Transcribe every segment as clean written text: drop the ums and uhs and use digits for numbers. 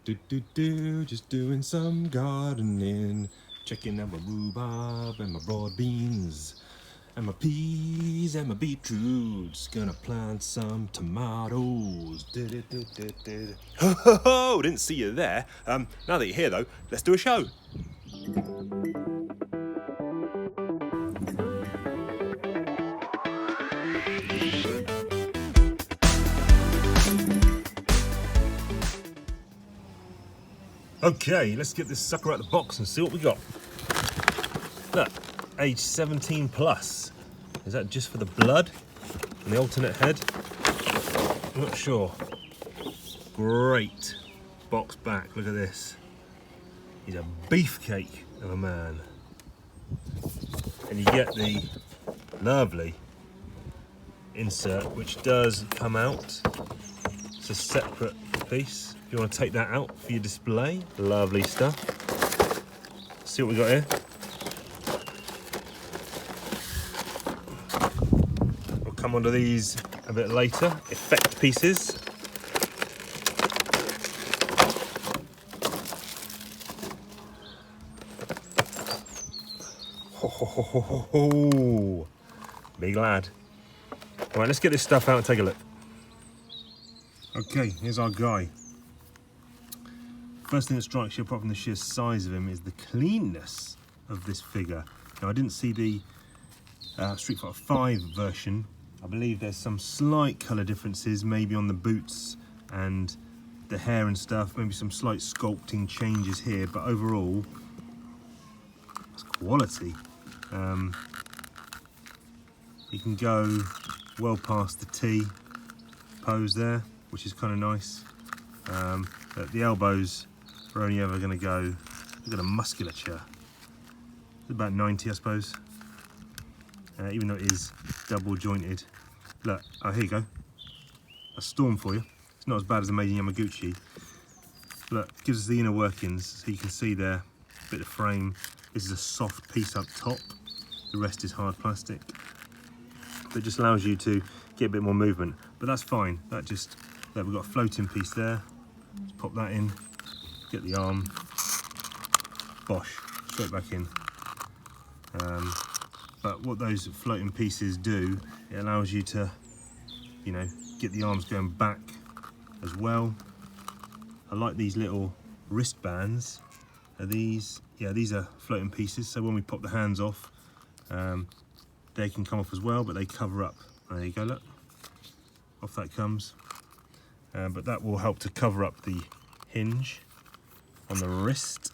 Just doing some gardening, checking out my rhubarb and my broad beans and my peas and my beetroots. Gonna plant some tomatoes. Ho ho ho! Didn't see you there. Now that you're here though, let's do a show. Okay, let's get this sucker out of the box and see what we got. Look, age 17 plus. Is that just for the blood and the alternate head? I'm not sure. Great box back, look at this. He's a beefcake of a man. And you get the lovely insert, which does come out. It's a separate piece. If you want to take that out for your display, lovely stuff. See what we got here. We'll come onto these a bit later. Effect pieces. Ho, ho, ho, ho, ho, ho. Big lad. All right, let's get this stuff out and take a look. Okay, here's our guy. First thing that strikes you, apart from the sheer size of him, is the cleanness of this figure. Now, I didn't see the Street Fighter 5 version. I believe there's some slight colour differences, maybe on the boots and the hair and stuff, maybe some slight sculpting changes here, but overall, it's quality. You can go well past the T pose there, which is kind of nice. But the elbows are only ever going to go, look at the musculature. It's about 90, I suppose. Even though it is double jointed. Look, oh, here you go. A Storm for you. It's not as bad as the Made in Yamaguchi. Look, gives us the inner workings, so you can see there, a bit of frame. This is a soft piece up top. The rest is hard plastic. That just allows you to get a bit more movement, but that's fine. That just, there, we've got a floating piece there. Let's pop that in, get the arm, bosh, straight back in. But what those floating pieces do, it allows you to, you know, get the arms going back as well. I like these little wristbands. Are these? Yeah, these are floating pieces, so when we pop the hands off, they can come off as well, but they cover up. There you go, look. Off that comes. But that will help to cover up the hinge on the wrist.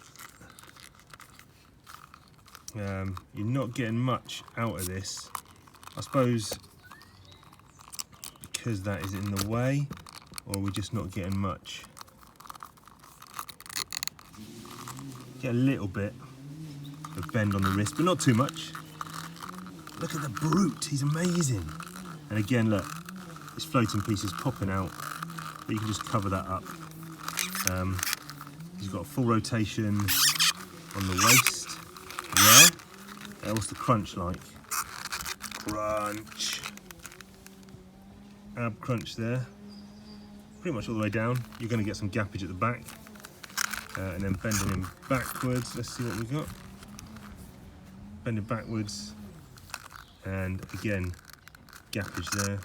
You're not getting much out of this. I suppose because that is in the way, or we're just not getting much. Get a little bit of bend on the wrist, but not too much. Look at the brute, he's amazing. And again, look, this floating piece is popping out, but you can just cover that up. He's got a full rotation on the waist. Yeah. What's the crunch like? Crunch. Ab crunch there. Pretty much all the way down. You're going to get some gappage at the back. And then bending him backwards. Let's see what we got. Bending backwards. And again, gappage there.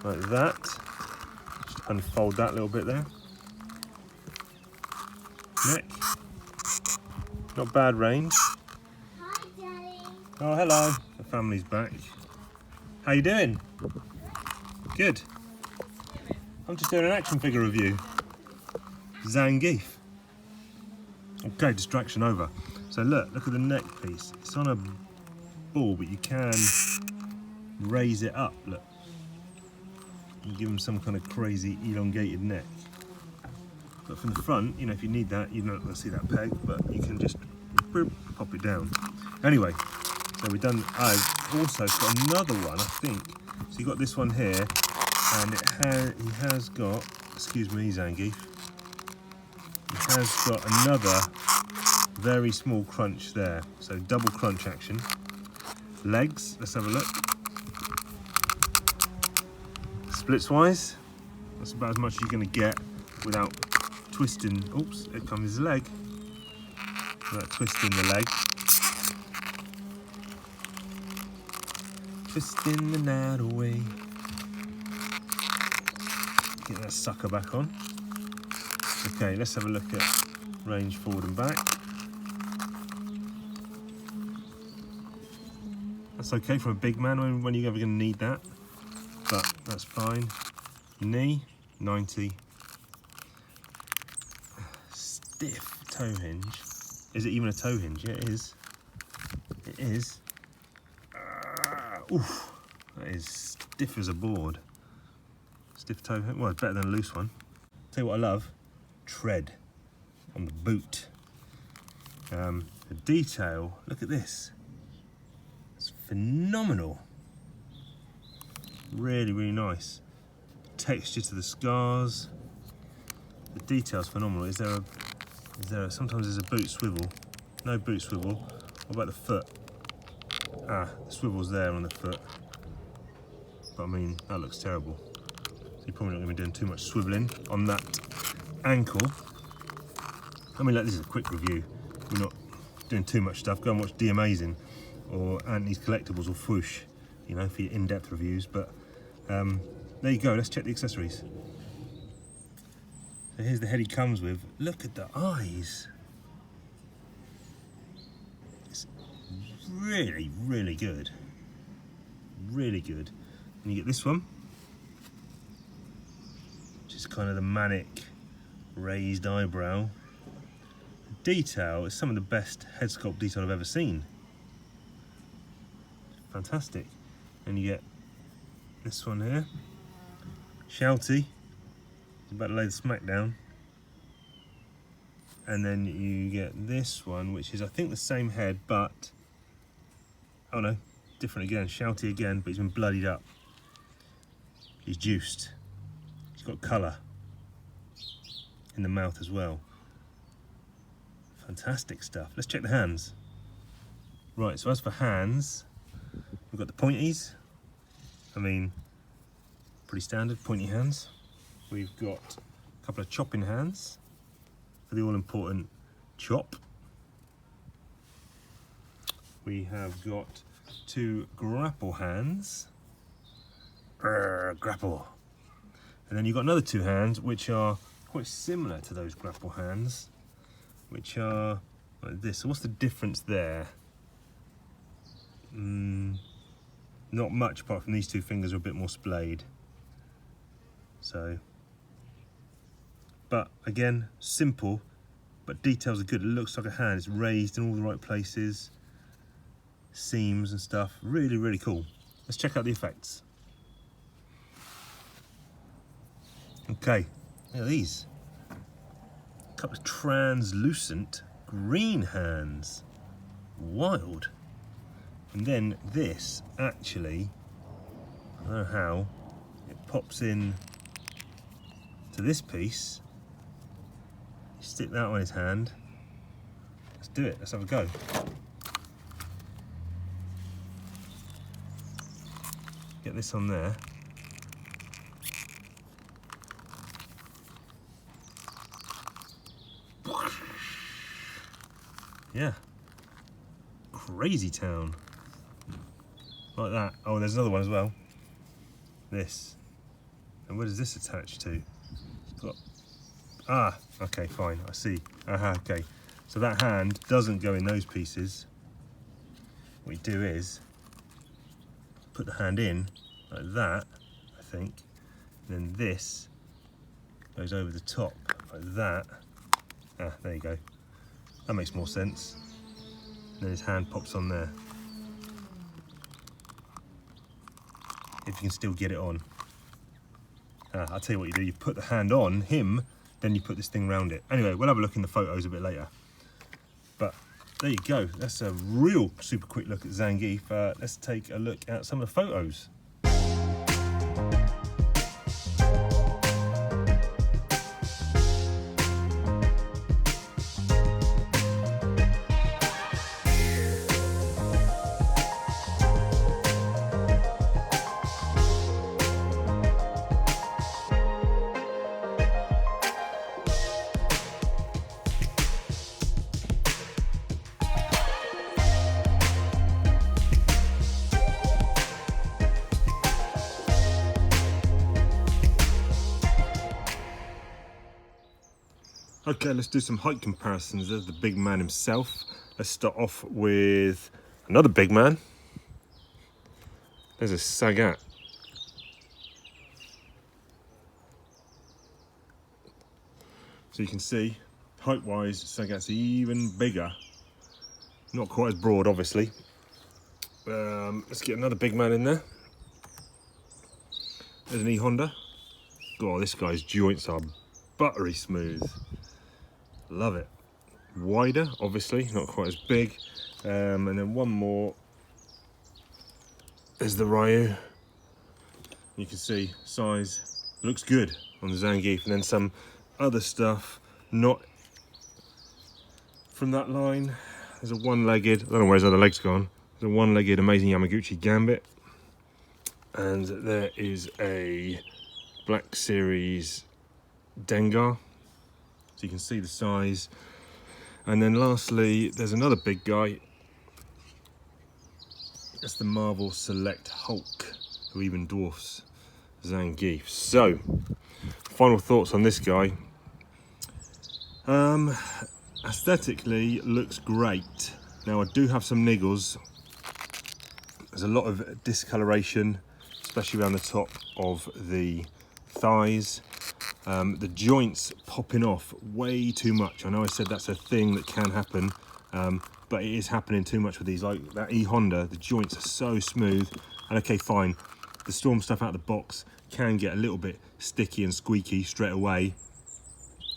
Like that. Just unfold that little bit there. Neck. Not bad range. Hi, Daddy. Oh, hello. The family's back. How you doing? Good. I'm just doing an action figure review. Zangief. Okay, distraction over. So look at the neck piece. It's on a ball, but you can raise it up, look. And give him some kind of crazy elongated neck. But from the front, you know, if you need that, you're not going to see that peg, but you can just pop it down. Anyway, so we've done, I've also got another one, I think. So you've got this one here, and he has got, excuse me, Zangief. He has got another very small crunch there. So double crunch action. Legs, let's have a look. Splits wise, That's about as much as you're going to get without twisting. Oops, here comes his leg. Without twisting the leg. Twisting the knot away. Get that sucker back on. Okay, let's have a look at range forward and back. That's okay for a big man when you're ever going to need that, but that's fine. Knee, 90. Stiff toe hinge. Is it even a toe hinge? Yeah, it is. It is. Oof, that is stiff as a board. Stiff toe hinge. Well, it's better than a loose one. Tell you what I love. Tread on the boot. The detail. Look at this. It's phenomenal. Really, really nice. Texture to the scars. The detail's phenomenal. Is there a sometimes there's a boot swivel. No boot swivel. What about the foot? Ah, the swivel's there on the foot. But I mean, that looks terrible. So you're probably not going to be doing too much swiveling on that ankle. I mean, like, this is a quick review. We're not doing too much stuff. Go and watch The Amazing or Anthony's Collectibles or Fwoosh, you know, for your in-depth reviews. But there you go. Let's check the accessories. So here's the head he comes with. Look at the eyes. It's really, really good. Really good. And you get this one, which is kind of the manic raised eyebrow. The detail is some of the best head sculpt detail I've ever seen. Fantastic. And you get this one here. Shouty. He's about to lay the smack down. And then you get this one, which is I think the same head, but oh no, different again. Shouty again, but he's been bloodied up. He's juiced. He's got colour in the mouth as well. Fantastic stuff. Let's check the hands. Right, so as for hands, we've got the pointies. I mean, pretty standard pointy hands. We've got a couple of chopping hands for the all-important chop. We have got two grapple hands. Grapple. And then you've got another two hands which are quite similar to those grapple hands, which are like this. So what's the difference there? Not much, apart from these two fingers are a bit more splayed. So, but again, simple, but details are good. It looks like a hand. It's raised in all the right places, seams and stuff. Really, really cool. Let's check out the effects. Okay, look at these. A couple of translucent green hands. Wild. And then this, actually, I don't know how, it pops in to this piece. You stick that on his hand. Let's do it, let's have a go. Get this on there. Yeah. Crazy town. Like that. Oh, there's another one as well. This. And where does this attach to? It's got... Ah, okay, fine, I see. Okay. So that hand doesn't go in those pieces. What you do is put the hand in like that, I think. And then this goes over the top like that. Ah, there you go. That makes more sense. And then his hand pops on there. If you can still get it on. I'll tell you what you do, you put the hand on him, then you put this thing around it. Anyway, we'll have a look in the photos a bit later. But there you go, that's a real super quick look at Zangief. Let's take a look at some of the photos. Okay, let's do some height comparisons. There's the big man himself. Let's start off with another big man. There's a Sagat. So you can see, height-wise, Sagat's even bigger. Not quite as broad, obviously. Let's get another big man in there. There's an E-Honda. God, this guy's joints are buttery smooth. Love it. Wider, obviously, not quite as big. And then one more. There's the Ryu. You can see size looks good on the Zangief, and then some other stuff not from that line. There's a one-legged, I don't know where his other leg's gone. There's a one-legged amazing Yamaguchi Gambit, and there is a Black Series Dengar, so you can see the size. And then lastly, there's another big guy. That's the Marvel Select Hulk, who even dwarfs Zangief. So, final thoughts on this guy. Aesthetically, looks great. Now, I do have some niggles. There's a lot of discoloration, especially around the top of the thighs. The joints popping off way too much. I know I said that's a thing that can happen, but it is happening too much with these. Like that E-Honda, the joints are so smooth. And okay, fine, the Storm stuff out of the box can get a little bit sticky and squeaky straight away.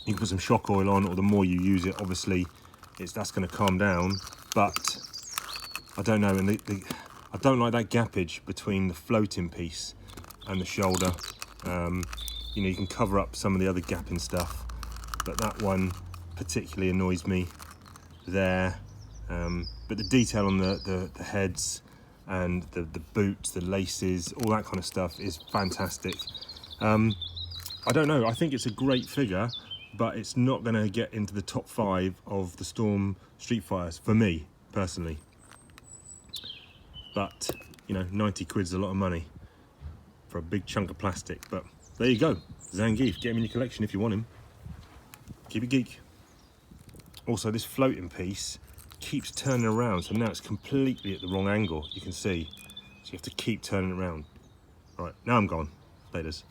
You can put some shock oil on, or the more you use it, obviously, that's going to calm down. But I don't know, and I don't like that gappage between the floating piece and the shoulder. You know, you can cover up some of the other gapping stuff, but that one particularly annoys me there. But the detail on the heads and the boots, the laces, all that kind of stuff is fantastic. I don't know, I think it's a great figure, but it's not going to get into the top 5 of the Storm Street Fighters for me personally. But you know, 90 quid's a lot of money for a big chunk of plastic. But there you go, Zangief. Get him in your collection if you want him. Keep it geek. Also, this floating piece keeps turning around, so now it's completely at the wrong angle. You can see, so you have to keep turning it around. Right, now I'm gone. Laters.